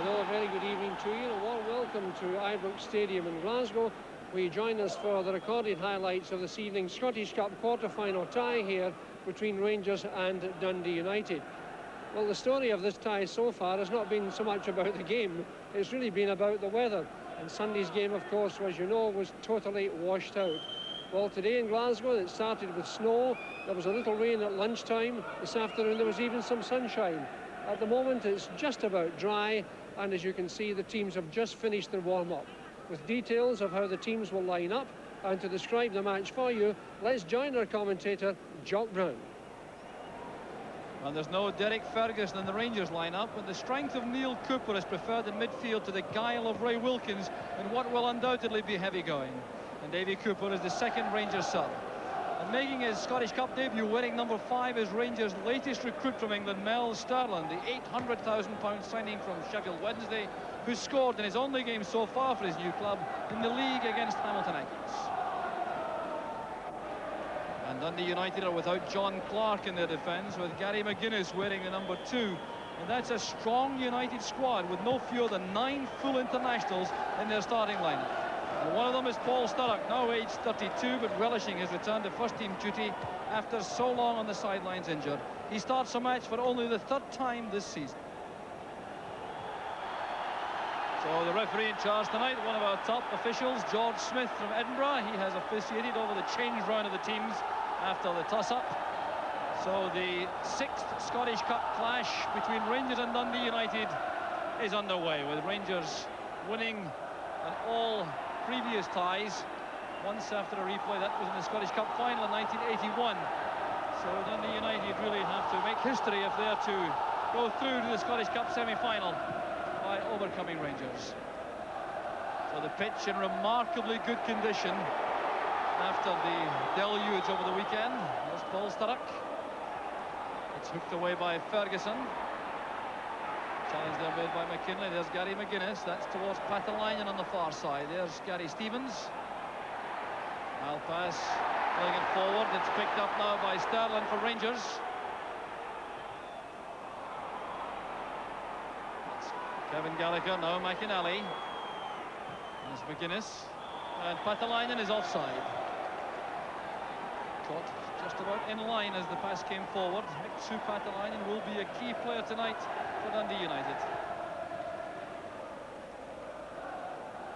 Hello, a very good evening to you. A warm welcome to Ibrox Stadium in Glasgow. We join us for the recorded highlights of this evening's Scottish Cup quarter-final tie here between Rangers and Dundee United. Well, the story of this tie so far has not been so much about the game. It's really been about the weather. And Sunday's game, of course, as you know, was totally washed out. Well, today in Glasgow, it started with snow. There was a little rain at lunchtime. This afternoon, there was even some sunshine. At the moment, it's just about dry. And as you can see, the teams have just finished their warm-up. With details of how the teams will line up and to describe the match for you, let's join our commentator, Jock Brown. And there's no Derek Ferguson in the Rangers lineup, but the strength of Neil Cooper is preferred in midfield to the guile of Ray Wilkins in what will undoubtedly be heavy going. And Davy Cooper is the second Rangers sub. And making his Scottish Cup debut wearing number 5 is Rangers' latest recruit from England, Mel Sterland, the £800,000 signing from Sheffield Wednesday, who scored in his only game so far for his new club in the league against Hamilton Accies. And Dundee United are without John Clark in their defence, with Gary McGuinness wearing the number 2. And that's a strong United squad with no fewer than 9 full internationals in their starting lineup. And one of them is Paul Sturrock, now aged 32, but relishing his return to first-team duty after so long on the sidelines injured. He starts a match for only the 3rd time this season. So the referee in charge tonight, one of our top officials, George Smith from Edinburgh. He has officiated over the change round of the teams after the toss-up. So the 6th Scottish Cup clash between Rangers and Dundee United is underway, with Rangers winning and all previous ties once after a replay. That was in the Scottish Cup final in 1981. So Dundee United really have to make history if they're to go through to the Scottish Cup semi-final by overcoming Rangers. So the pitch in remarkably good condition after the deluge over the weekend. There's Paul Sturrock. It's hooked away by Ferguson. Challenge there made by McKinlay. There's Gary McGuinness. That's towards Patalainen on the far side. There's Gary Stevens. Malpass playing it forward. It's picked up now by Sterland for Rangers. That's Kevin Gallagher, now McInally. There's McGuinness. And Patalainen is offside. Caught just about in line as the pass came forward. Mixu Patalainen will be a key player tonight for Dundee United.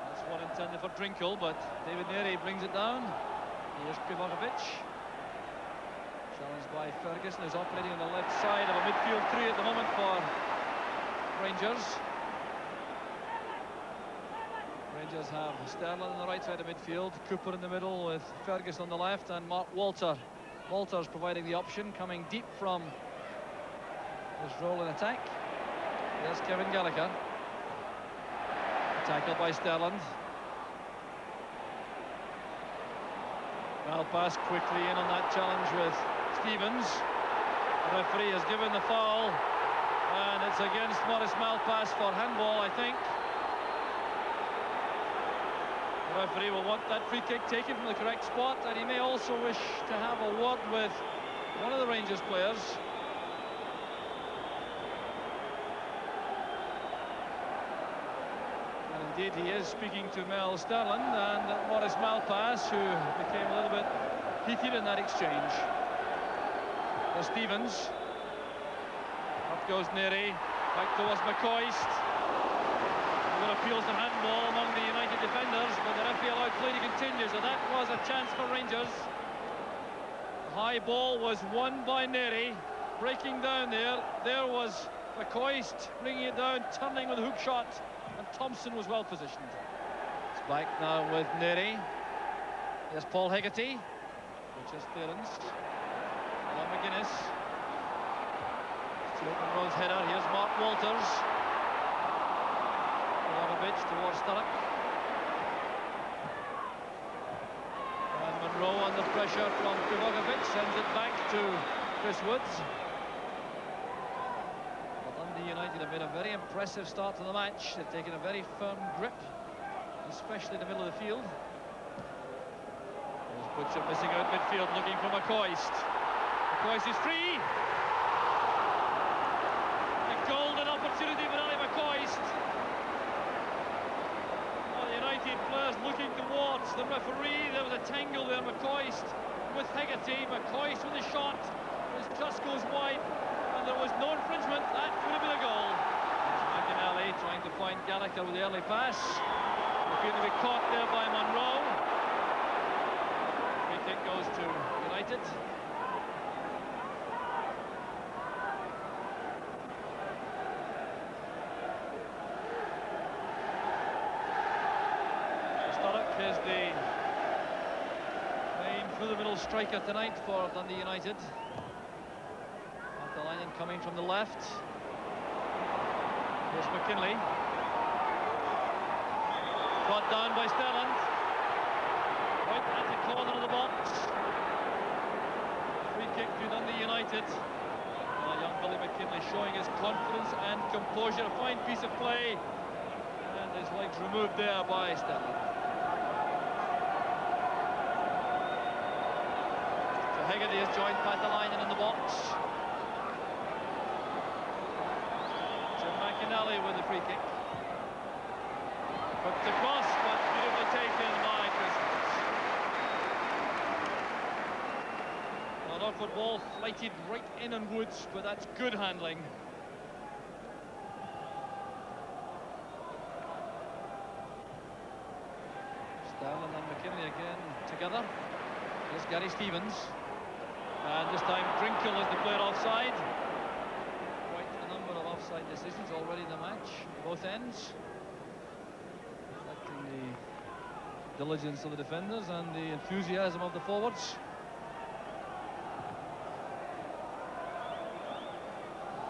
That's one intended for Drinkle, but David Neri brings it down. Here's Krivokovic. Challenged by Ferguson, who's operating on the left side of a midfield 3 at the moment for Rangers. Rangers have Sterling on the right side of midfield, Cooper in the middle with Ferguson on the left, and Mark Walter. Walter's providing the option, coming deep from his role in attack. There's Kevin Gallagher. Tackled by Sterling. Malpass quickly in on that challenge with Stevens. The referee has given the foul, and it's against Maurice Malpass for handball, I think. The referee will want that free kick taken from the correct spot, and he may also wish to have a word with one of the Rangers players. And indeed he is speaking to Mel Sterland and Maurice Malpass, who became a little bit heated in that exchange. There's Stevens. Up goes Neri, back towards McCoist. There appeals to handball among the United defenders, but the referee allowed play to continue, so that was a chance for Rangers. The high ball was won by Neri, breaking down there. There was McCoist bringing it down, turning with a hook shot, and Thompson was well positioned. It's back now with Neri. There's Paul Hegarty, which is clearance. Now McGuinness. Stuart Monroe's header. Here's Mark Walters. Towards Sturrock. And Monroe under pressure from Krivokovic sends it back to Chris Woods. Well, Dundee United have made a very impressive start to the match. They've taken a very firm grip, especially in the middle of the field. There's Butcher missing out midfield, looking for McCoist. McCoist is free. A golden opportunity for Ali McCoist. That's the referee. There was a tangle there. McCoist with Hegarty. McCoist with a shot. It just goes wide, and there was no infringement. That could have been a goal. McInally trying to find Gallagher with the early pass. Looking to be caught there by Monroe. Free kick goes to United. Sturrock is the main through-the-middle striker tonight for Dundee United. Paatelainen coming from the left. Here's McKinley. Brought down by Sterland. Right at the corner of the box. Free kick to Dundee United. Young Billy McKinley showing his confidence and composure. A fine piece of play. And his legs removed there by Sterland. So Hegarty has joined Paatelainen in the box. McInally with the free kick. Hooked across, but beautifully taken by Chris Woods. An awkward ball flighted right in on Woods, but that's good handling. Sterling and McKinley again together. Here's Gary Stevens. And this time Drinkle is the player offside. Offside decisions already in the match, both ends, reflecting the diligence of the defenders and the enthusiasm of the forwards.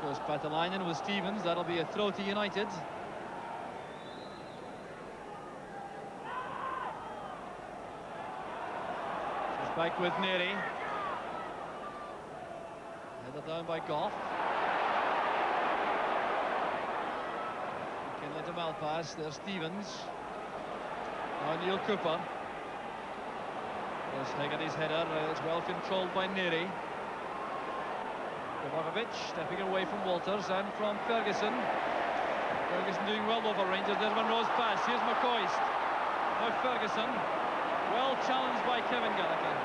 Goes Paatelainen with Stevens. That'll be a throw to United. She's back with Neri. Headed down by Goff. To Malpass, there's Stevens. Now Neil Cooper. There's Hegarty's header. It's well controlled by Neri. Kovacevic stepping away from Walters and from Ferguson. Ferguson doing well over Rangers. There's Monroe's pass. Here's McCoist. Now Ferguson. Well challenged by Kevin Gallagher.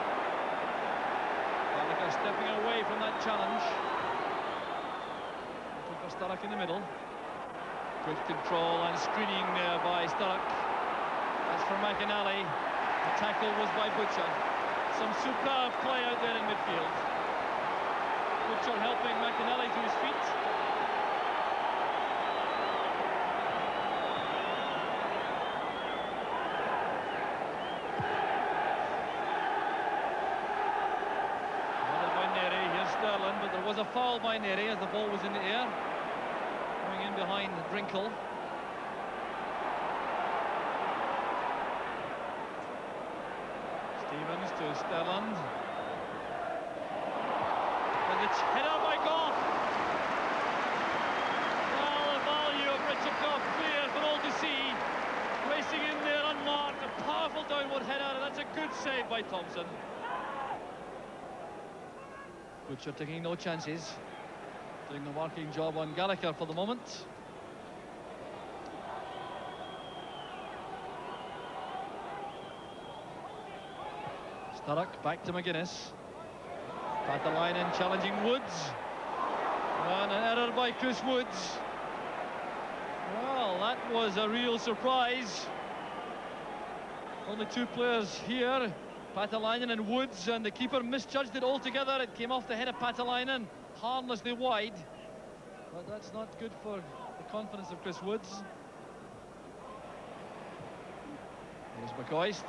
Gallagher stepping away from that challenge. Looking for Sturrock in the middle. Good control and screening there by Sturrock. As for McInally, the tackle was by Butcher. Some superb play out there in midfield. Butcher helping McInally to his feet. Headed by Neri. Here's Sterling, but there was a foul by Neri as the ball was in the air. In behind Drinkle. Stevens to Sterland. And it's header by Goff. Well, the value of Richard Goff clear for all to see. Racing in there unmarked. A powerful downward header, and that's a good save by Thompson. Butcher taking no chances. Doing the marking job on Gallagher for the moment. Sturrock back to McGuinness. Paatelainen challenging Woods. And an error by Chris Woods. Well, that was a real surprise. Only two players here, Paatelainen and Woods, and the keeper misjudged it altogether. It came off the head of Paatelainen. Harmlessly wide, but that's not good for the confidence of Chris Woods. Here's McCoist.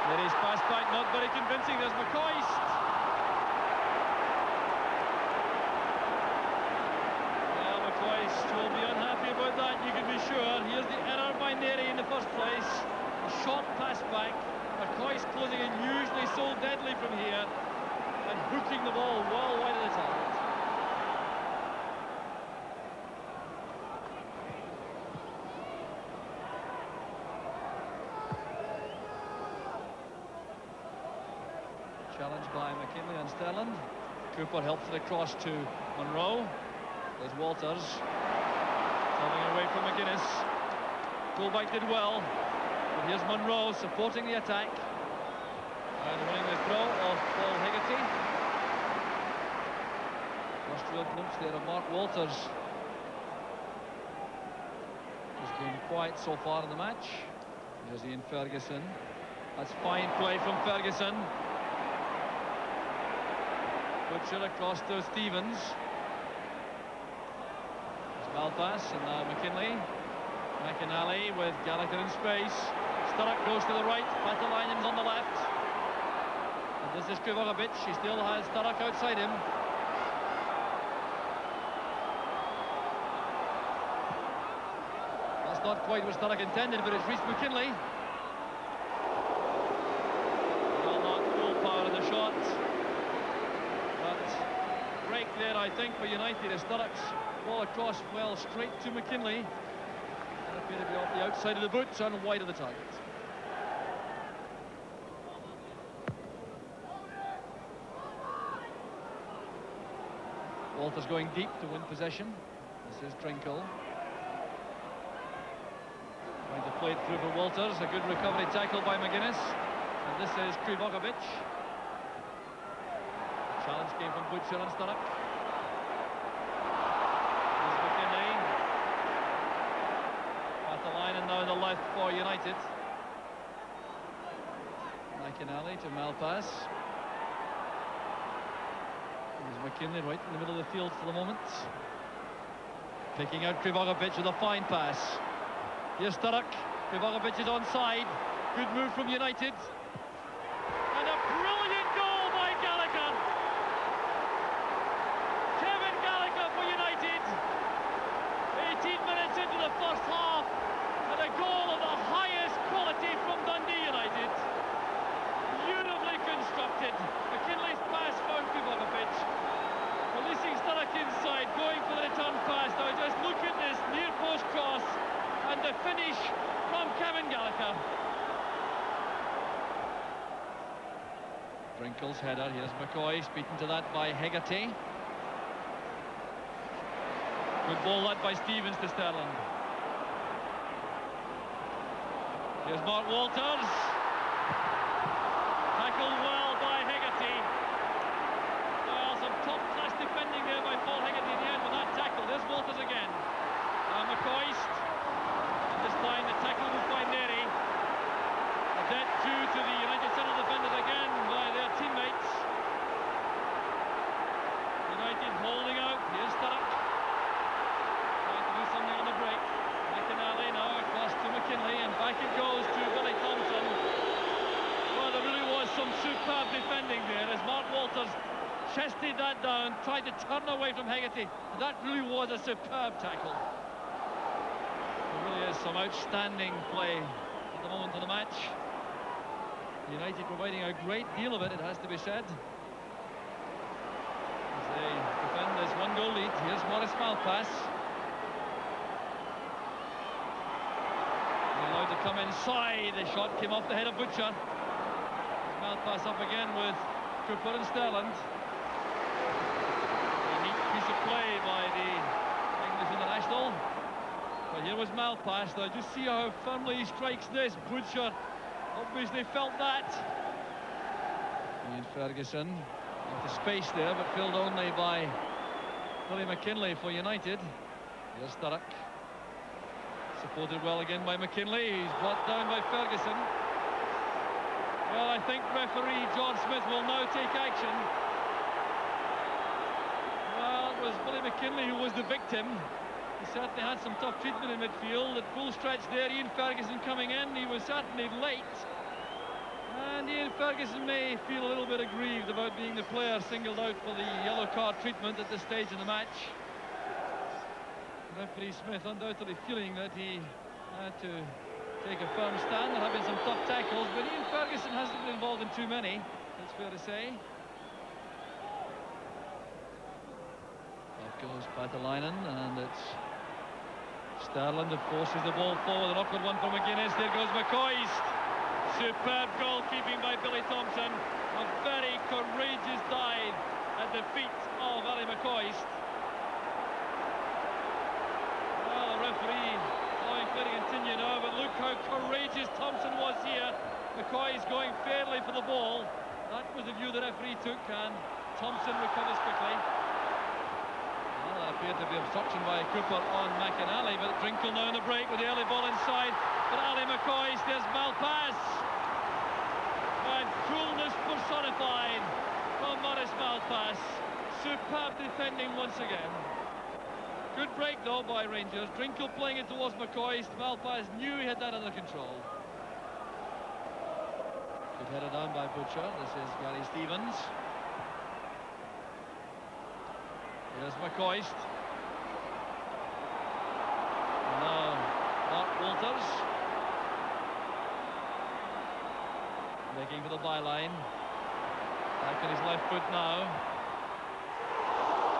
Neri's pass back, not very convincing. There's McCoist. Well, McCoist will be unhappy about that, you can be sure. Here's the error by Neri in the first place. A short pass back. McCoist closing in usually so deadly from here. And hooking the ball well wide of the target. Challenged by McKinley and Sterland. Cooper helps it across to Monroe. There's Walters. Coming away from McGuinness. Fullback did well. But here's Monroe supporting the attack. And winning the throw of Paul Hegarty. First real glimpse there of Mark Walters. He's been quiet so far in the match. Here's Ian Ferguson. That's fine play from Ferguson. Butcher across to Stevens. It's Malpass and now McKinley. McInally with Gallagher in space. Sturrock goes to the right. Patalainen's on the left. And this is Krivojevic. He still has Sturrock outside him. That's not quite what Sturrock intended, but it's reached McKinley. Well, not full power in the shot. But break there, I think, for United as Sturrock's ball across well straight to McKinley. That appeared to be off the outside of the boots and wide of the target. Walters going deep to win possession. This is Trinkle. Trying to play it through for Walters. A good recovery tackle by McGuinness. And this is Krivojevic. Challenge came from Butcher and Sturrock. There's McKinley. Patalainen now in the left for United. McInally to Malpass. There's McKinley right in the middle of the field for the moment. Picking out Krivojevic with a fine pass. Here's Sturrock. Krivojevic is onside. Good move from United. And a brilliant goal by Gallagher. Kevin Gallagher for United. 18 minutes into the first half. And a goal of the highest quality from Dundee United. Beautifully constructed. McKinley's pass found Krivojevic. Releasing Sturrock inside, going for the return pass. Now just look at this near post cross and the finish from Kevin Gallagher. Drinkle's header. Here's McCoy, beaten to that by Hegarty. Good ball led by Stevens to Sterling. Here's Mark Walters. Tackled well by Hegarty. Well, some top-class defending there by Paul Hegarty in the end with that tackle. There's Walters again. McCoist. And this time the tackle was by Neri. A debt due to the United central defenders again by their teammates. United holding out. Here's Sturrock. Trying to do something on the break. McInally now across to McKinley, and back it goes to Billy Thompson. Well, there really was some superb defending there as Mark Walters chested that down, tried to turn away from Hegarty. That really was a superb tackle. There really is some outstanding play at the moment of the match. United providing a great deal of it, it has to be said. As they defend this one-goal lead. Here's Maurice Malpass. Allowed to come inside. The shot came off the head of Butcher. Malpass up again with Cooper and Sterland. A neat piece of play by the English international. But here was Malpass. Now just see how firmly he strikes this. Butcher obviously felt that. Ian Ferguson into space there, but filled only by Billy McKinley for United. Here's Sturrock. Supported well again by McKinley. He's brought down by Ferguson. Well, I think referee George Smith will now take action. Well, it was Billy McKinley who was the victim. He certainly had some tough treatment in midfield. At full stretch there, Ian Ferguson coming in. He was certainly late. And Ian Ferguson may feel a little bit aggrieved about being the player singled out for the yellow card treatment at this stage in the match. Referee Smith undoubtedly feeling that he had to take a firm stand. There have been some tough tackles, but Ian Ferguson hasn't been involved in too many, it's fair to say. Off goes Patalainen, and it's Sterling that forces the ball forward. An awkward one for McGuinness. There goes McCoist. Superb goalkeeping by Billy Thompson. A very courageous dive at the feet of Ali McCoist. Well, the referee allowing play to continue now, but look how courageous Thompson referees going fairly for the ball. That was the view the referee took, and Thompson recovers quickly. Well, that appeared to be obstruction by Cooper on McInally, but Drinkle now in the break with the early ball inside. But Ali McCoist, there's Malpass. And coolness personified from Maurice Malpass. Superb defending once again. Good break though by Rangers. Drinkle playing it towards McCoist. Malpass knew he had that under control. Good header down by Butcher. This is Gary Stevens. Here's McCoist. Now Mark Walters. Making for the byline. Back on his left foot now.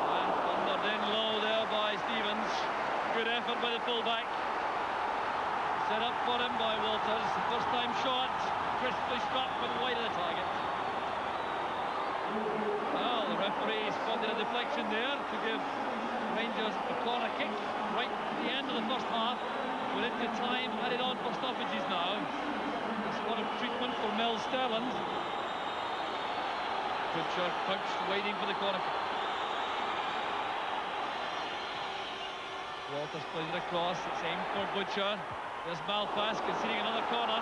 And thundered in low there by Stevens. Good effort by the fullback. Set up for him by Walters. First time shot. Crisply struck but wide of the target. Well, the referee spotted a deflection there to give Rangers a corner kick right at the end of the first half. With into time added on for stoppages now. A spot of treatment for Mel Sterland. Butcher crouched waiting for the corner kick. Walters plays it across. It's aimed for Butcher. There's Malpass conceding another corner.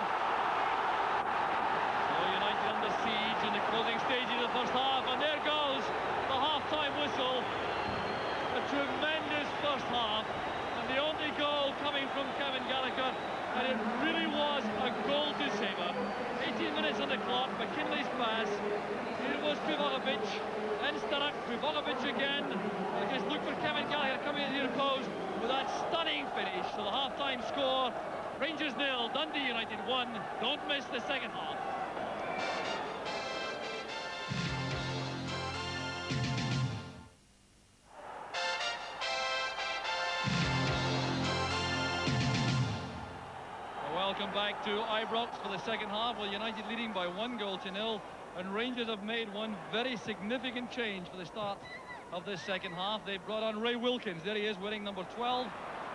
United under siege in the closing stages of the first half, and there goes the half-time whistle. A tremendous first half, and the only goal coming from Kevin Gallagher, and it really was a goal to savour. 18 minutes on the clock, McKinley's pass, it was Privogovic, then Starak, Privogovic again, and just look for Kevin Gallagher coming in the near post with that stunning finish. So the half-time score, Rangers 0, Dundee United 1. Don't miss the second half. Welcome back to Ibrox for the second half, with United leading by 1-0, and Rangers have made one very significant change for the start of this second half. They brought on Ray Wilkins. There he is, wearing number 12,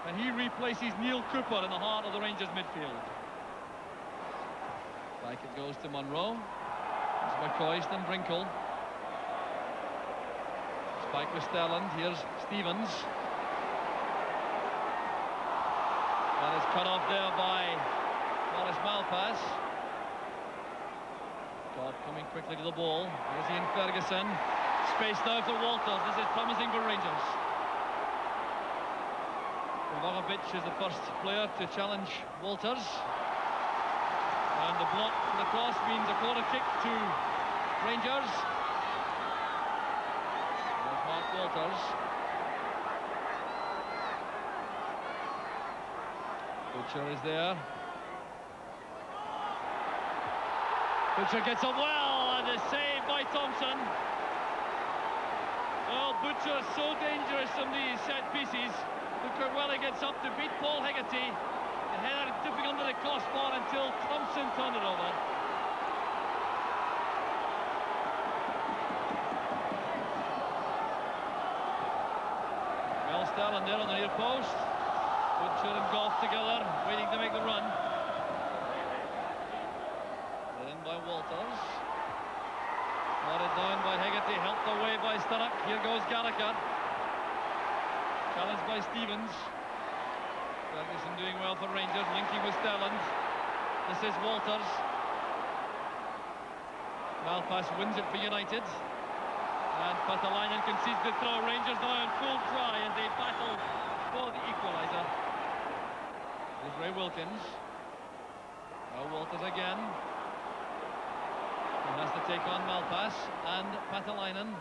and he replaces Neil Cooper in the heart of the Rangers midfield. Back it goes to Monroe. It's McCoist and Drinkle. It's back with Sterland. Here's Stevens. That is cut off there by Maurice Malpass. God coming quickly to the ball. Here's Ian Ferguson. Space now for Walters. This is promising for Rangers. Privogovic is the first player to challenge Walters. And the block for the cross means a corner kick to Rangers. There's Mark Walters. Butcher is there. Butcher gets up well, and a save by Thompson. Well, Butcher is so dangerous from these set pieces. Look how well he gets up to beat Paul Hegarty. The header dipping under the crossbar until Thompson turned it over. Well, Sterling there on the near post. Butcher and Goff together, waiting to make the run. Then by Walters. Nodded down by Hegarty, helped away by Sturrock. Here goes Gallagher. Challenged by Stevens. Ferguson doing well for Rangers, linking with Sterland. This is Walters. Malpass wins it for United. And Patalainen concedes the throw. Rangers now in full cry as they battle for the equaliser. There's Ray Wilkins. Now Walters again. He has to take on Malpass and Patalainen.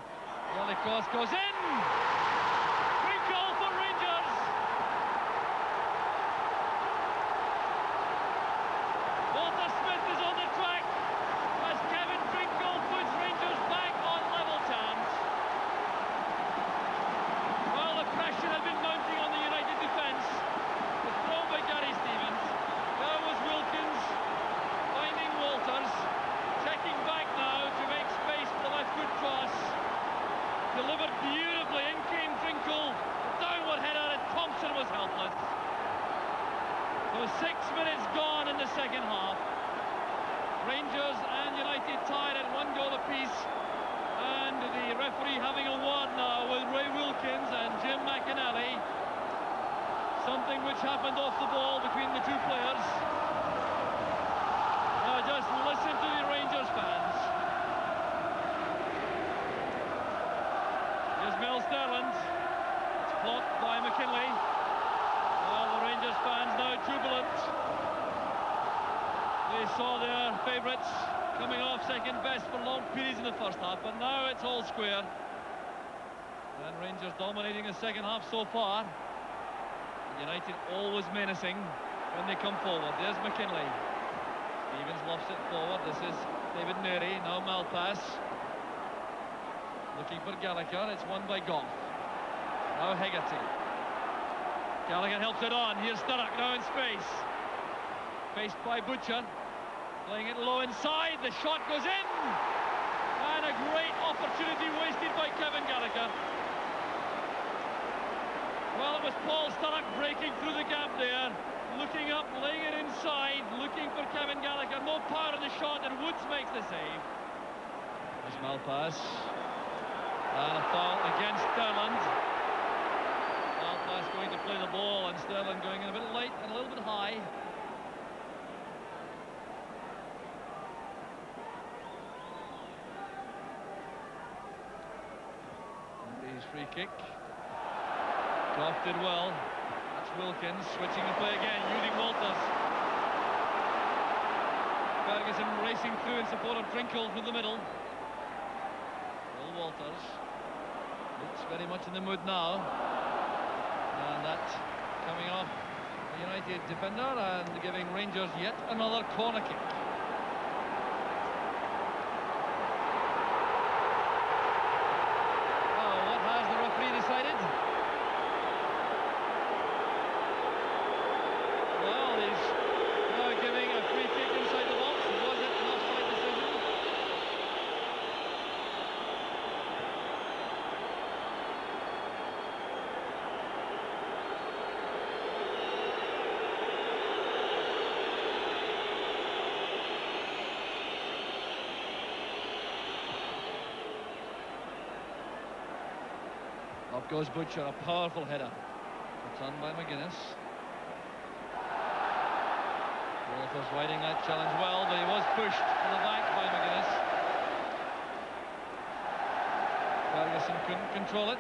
Early cross goes in! Great goal for Rangers! Walter Smith is on the track as Kevin Drinkle puts Rangers back on level terms. Well, the pressure had been mounting on the United defence. The throw by Gary Stevens. There was Wilkins finding Walters. Checking back now to make space for the left foot cross. Delivered beautifully. In came Drinkle. Downward header, and Thompson was helpless. So 6 minutes gone in the second half. Rangers and United tied at 1 goal apiece. And the referee having a word now with Ray Wilkins and Jim McInally. Something which happened off the ball between the two players. Now just listen to the Rangers fans. Here's Mel Sterland. It's blocked by McKinley. Well, the Rangers fans now jubilant. They saw their favourites coming off second best for long periods in the first half, but now it's all square. And Rangers dominating the second half so far. United always menacing when they come forward. There's McKinley. Stevens lofts it forward. This is David Neary. Now Malpass. Looking for Gallagher. It's won by Goff. Now Hegarty. Gallagher helps it on. Here's Sturrock now in space. Faced by Butcher. Playing it low inside. The shot goes in. And a great opportunity wasted by Kevin Gallagher. Well, it was Paul Sturrock breaking through the gap there, looking up, laying it inside, looking for Kevin Gallagher. No power in the shot, and Woods makes the save. There's Malpass. And a foul against Sterland. Malpass going to play the ball, and Sterland going in a bit late and a little bit high. Dundee's free kick. Goff did well. That's Wilkins switching the play again, using Walters. Ferguson racing through in support of Drinkle through the middle. Will Walters looks very much in the mood now. And that coming off the United defender and giving Rangers yet another corner kick. Oh, what has the referee decided? Giving a free kick inside the box. Was it an offside decision? Up goes Butcher, a powerful header. It's on by McGuinness. Walters riding that challenge well, but he was pushed to the back by McGuinness. Ferguson couldn't control it,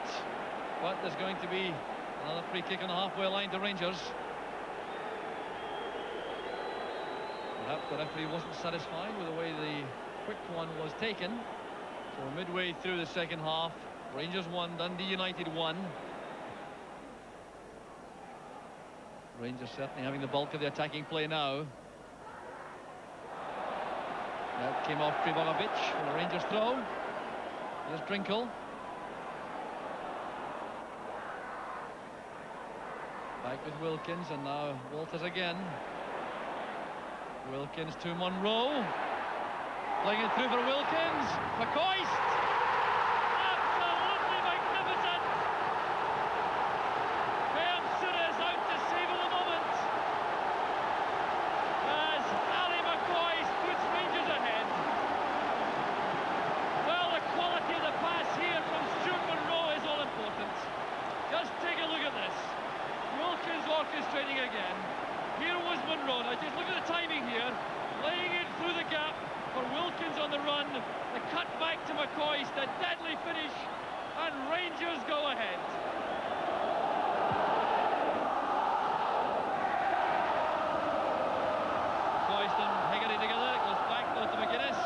but there's going to be another free kick on the halfway line to Rangers. Perhaps the referee wasn't satisfied with the way the quick one was taken. So midway through the second half, Rangers 1, Dundee United 1. Rangers certainly having the bulk of the attacking play now. That came off Tribogovic for the Rangers throw. Here's Drinkle. Back with Wilkins, and now Walters again. Wilkins to Monroe. Playing it through for Wilkins. McCoist. Absolutely magnificent. Graham Souness is out to save at the moment. As Ali McCoist puts Rangers ahead. Well, the quality of the pass here from Stuart Monroe is all important. Just take a look at this. Wilkins orchestrating again. Here was Monroe. Now just look at the timing here. Laying it through the gap for Wilkins on the run. The cut back to McCoist. A deadly finish. And Rangers go ahead. McCoist and Hegarty together. It goes back though to McGuinness.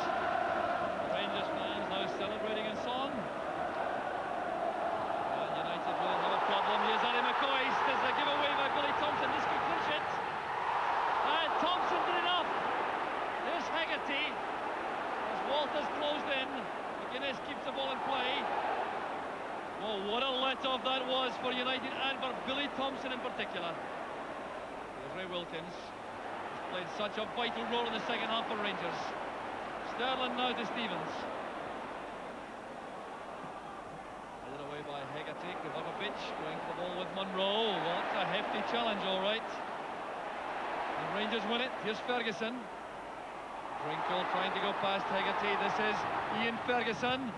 Rangers fans now celebrating in song. And United will have a problem. Here's Ali McCoist. There's a giveaway by Billy Thompson. This could clinch it. And Thompson did enough. There's Hegarty. As Walters closed in. McGuinness keeps the ball in play. Oh, what a let-off that was for United and for Billy Thompson in particular. There's Ray Wilkins. He's played such a vital role in the second half for Rangers. Sterling now to Stevens. Headed away by Hegarty. Kovacevic going for the ball with Monroe. What a hefty challenge, all right. And Rangers win it. Here's Ferguson. Drinkle trying to go past Hegarty. This is Ian Ferguson.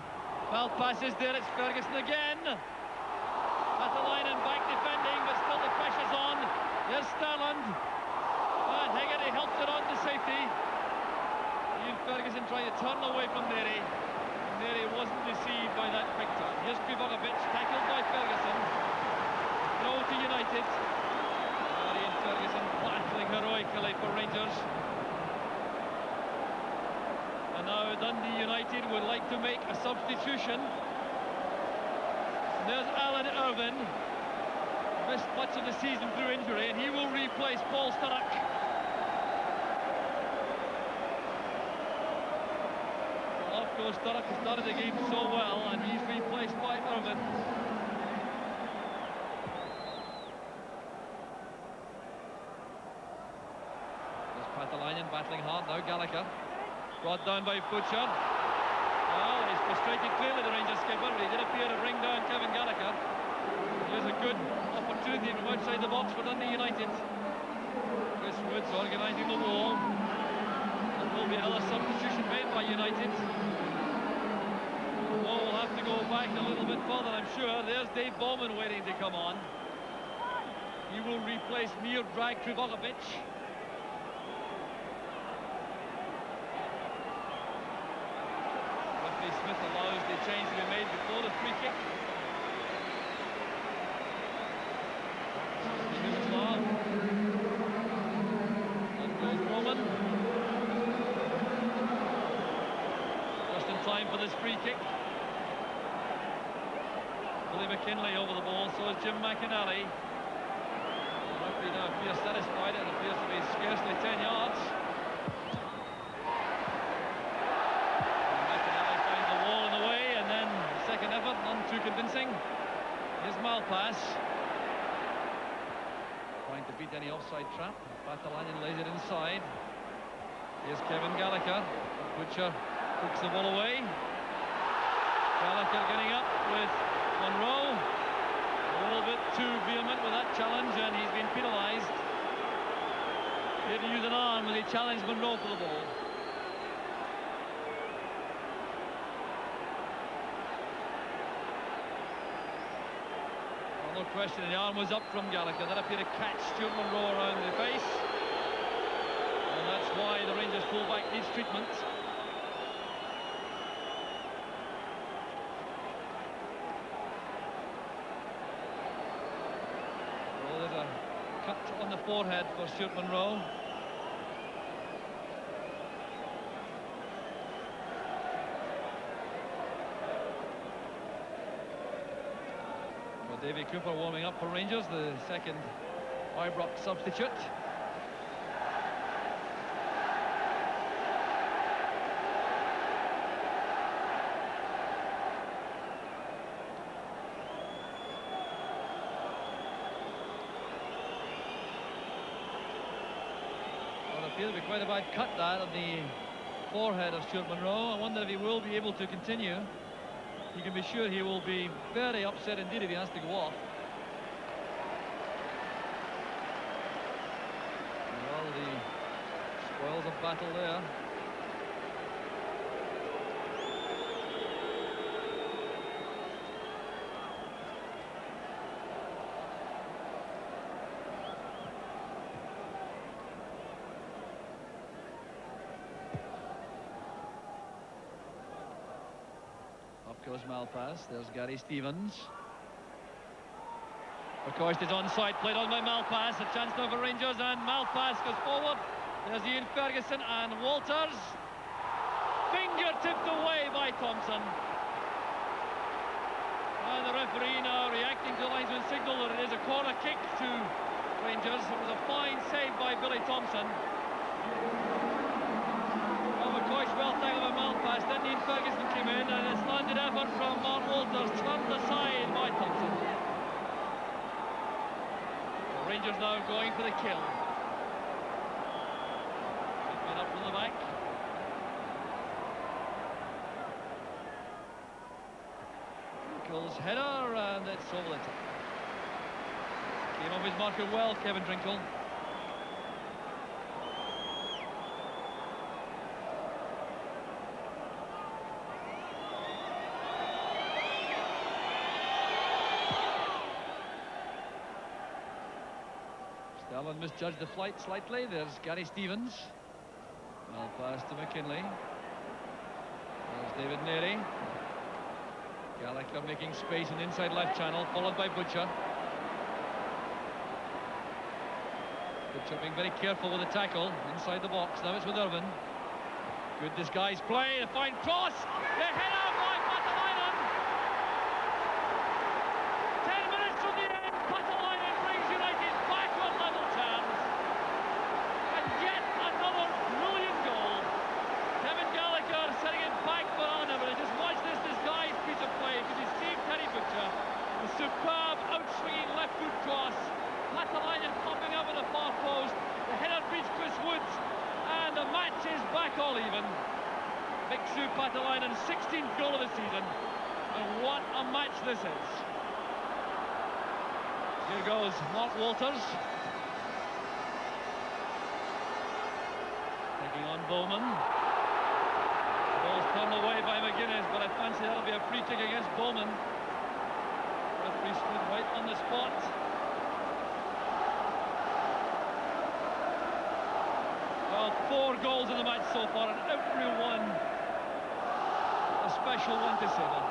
Malpass is there, it's Ferguson again. At the line and back defending, but still the pressure's on. There's Starland. And Hegarty helps it on to safety. Ian Ferguson trying to turn away from Neri. Neri wasn't deceived by that quick turn. Here's Krivokapic, tackled by Ferguson. Throw to United. Ian Ferguson battling heroically for Rangers. And now Dundee United would like to make a substitution. There's Alan Irvin. Missed much of the season through injury, and he will replace Paul Sturrock. Well, of course, Sturrock has started the game so well, and he's replaced by Irvin. There's Patalainen battling hard now. Gallagher brought down by Butcher. Well, he's frustrated clearly, the Rangers skipper, but he did appear to bring down Kevin Gallagher. Here's a good opportunity from outside the box for Dundee United. Chris Woods organising the wall. There will be another substitution made by United. The ball will have to go back a little bit further, I'm sure. There's Dave Bowman waiting to come on. He will replace Miodrag Krivokapic. Smith allows the change to be made before the free kick. And goes Roman. Just in time for this free kick. Billy McKinlay over the ball, so is Jim McInally. The referee now appears satisfied. It appears to be scarcely 10 yards. Second effort, none too convincing. Here's Malpass. Trying to beat any offside trap. Patalainen lays it inside. Here's Kevin Gallagher. Butcher hooks the ball away. Gallagher getting up with Monroe. A little bit too vehement with that challenge, and he's been penalised. He had to use an arm when he challenged Monroe for the ball. No question, the arm was up from Gallagher. That appeared to catch Stuart Monroe around the face. And that's why the Rangers fullback needs treatment. Well, there's a cut on the forehead for Stuart Monroe. Davy Cooper warming up for Rangers, the second Ibrox substitute. Well, it appears to be quite a bad cut that on the forehead of Stuart Monroe. I wonder if he will be able to continue. You can be sure he will be very upset indeed if he has to go off. Well, the spoils of battle there. Goes Malpass. There's Gary Stevens. Verkoest is onside, played on by Malpass. A chance now for Rangers, and Malpass goes forward. There's Ian Ferguson and Walters. Finger tipped away by Thompson. And the referee now reacting to the linesman's signal that it is a corner kick to Rangers. It was a fine save by Billy Thompson. Well tackled by Malpass, then Ian Ferguson came in, and a slanted effort from Mark Walters, turned aside by Thompson. The Rangers now going for the kill. Picked up from the back. Drinkle's header, and it's over the top. Came off his marker well, Kevin Drinkle. have misjudged the flight slightly. There's Gary Stevens. Well pass to McKinley. There's David Neary. Gallagher making space in the inside left channel, followed by Butcher. Butcher being very careful with the tackle inside the box. Now it's with Irvine. Good disguised play, a fine cross. The header by Patalainen. 10 minutes from the end, Patalainen brings United back on level terms. And yet another brilliant goal. Kevin Gallagher setting it back for Allen. Just watch this disguised piece of play to deceive Terry Butcher. A superb out-swinging left foot cross. Patalainen popping up at the far post. The header beats Chris Woods. And the match is back all even. Mixu Patalainen's 16th goal of the season. And what a match this is. Here goes Mark Walters. Taking on Bowman. Ball's turned away by McGuinness, but I fancy that'll be a free kick against Bowman. Referee stood right on the spot. Well, 4 goals in the match so far, and every one a special one to savour.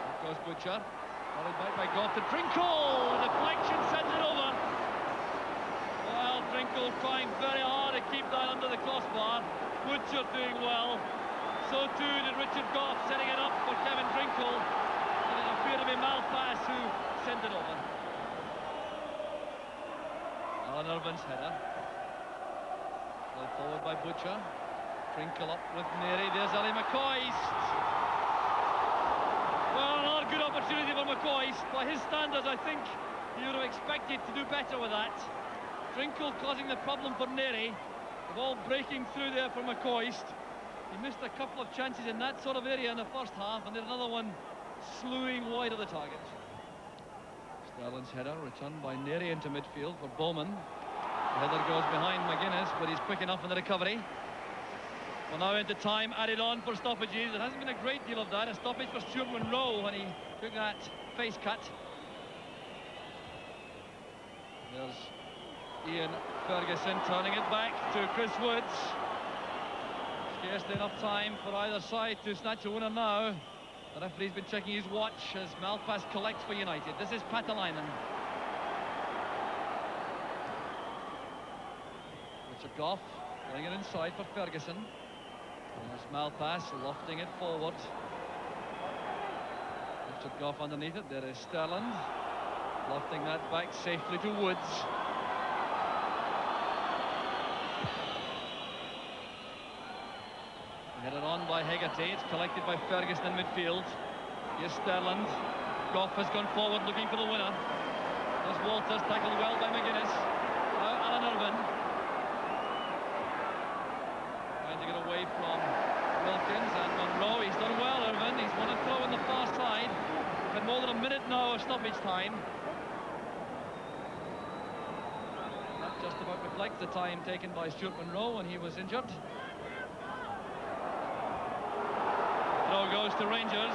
There goes Butcher, followed back by Goff to Drinkle. Deflection sends it over. Well, Drinkle trying very hard to keep that under the crossbar. Butcher doing well. So too did Richard Goff, setting it up for Kevin Drinkle. And it appeared to be Malpass who sent it over. Alan Irvine's header. Played forward by Butcher. Drinkle up with Neary. There's Ali McCoist. Well, another good opportunity for McCoist. By his standards, I think he would have expected to do better with that. Drinkle causing the problem for Neary. The ball breaking through there for McCoist. He missed a couple of chances in that sort of area in the first half, and there's another one slewing wide of the target. Sterling's header returned by Neary into midfield for Bowman. The header goes behind McGuinness, but he's quick enough in the recovery. Well, now into time added on for stoppages. There hasn't been a great deal of that. A stoppage for Stuart Monroe when he took that face cut. There's Ian Ferguson turning it back to Chris Woods. Scarcely enough time for either side to snatch a winner now. The referee's been checking his watch as Malpass collects for United. This is Patalainen. Richard Goff getting it inside for Ferguson. There's Malpass lofting it forward. Richard Goff underneath it. There is Sterland lofting that back safely to Woods. Headed on by Hegarty. It's collected by Ferguson in midfield. Here's Sterland. Goff has gone forward looking for the winner. There's Walters, tackled well by McGuinness. Now Alan Irvine. Trying to get away from Wilkins and Monroe. He's done well, Irvine. He's won a throw on the far side. We've had more than a minute now of stoppage time. That just about reflects the time taken by Stuart Monroe when he was injured. Throw goes to Rangers.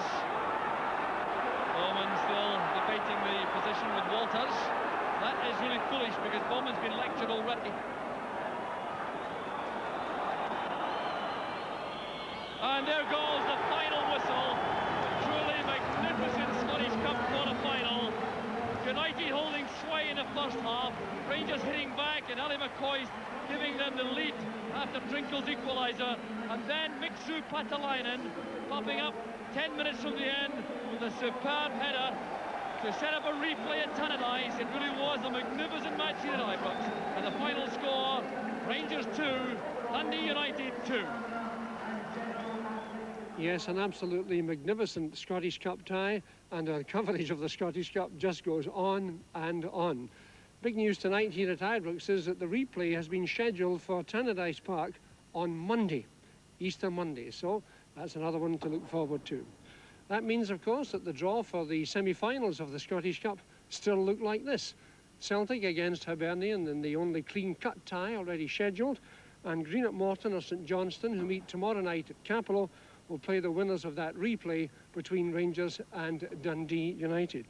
Bowman still debating the position with Walters. That is really foolish because Bowman's been lectured already. And there goes the final whistle. Truly magnificent Scottish Cup quarter-final. United holding sway in the first half. Rangers hitting back and Ali McCoist giving them the lead after Drinkle's equaliser. And then Mixu Patalainen popping up 10 minutes from the end with a superb header to set up a replay at Tannadice. It really was a magnificent match here at Ibrox. And the final score, Rangers 2, Dundee United 2. Yes, an absolutely magnificent Scottish Cup tie, and our coverage of the Scottish Cup just goes on and on. Big news tonight here at Ibrox is that the replay has been scheduled for Tannadice Park on Monday, Easter Monday, so that's another one to look forward to. That means, of course, that the draw for the semi-finals of the Scottish Cup still look like this. Celtic against Hibernian in the only clean-cut tie already scheduled, and Greenock Morton or St Johnstone, who meet tomorrow night at Capello, will play the winners of that replay between Rangers and Dundee United.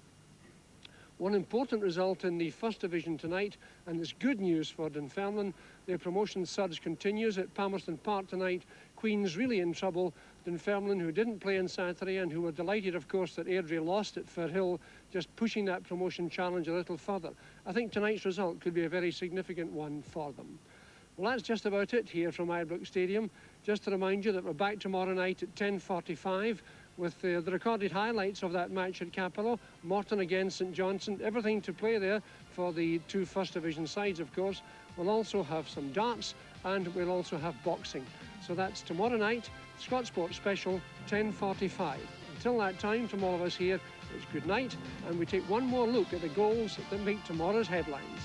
One important result in the First Division tonight, and it's good news for Dunfermline. Their promotion surge continues at Palmerston Park tonight. Queen's really in trouble. Dunfermline, who didn't play on Saturday and who were delighted, of course, that Airdrie lost at Firhill, just pushing that promotion challenge a little further. I think tonight's result could be a very significant one for them. Well, that's just about it here from Ibrox Stadium. Just to remind you that we're back tomorrow night at 10:45 with the recorded highlights of that match at Capello. Morton against St Johnstone, everything to play there for the two First Division sides, of course. We'll also have some darts and we'll also have boxing. So that's tomorrow night, Scott Sports Special, 10:45. Until that time, from all of us here, it's good night, and we take one more look at the goals that make tomorrow's headlines.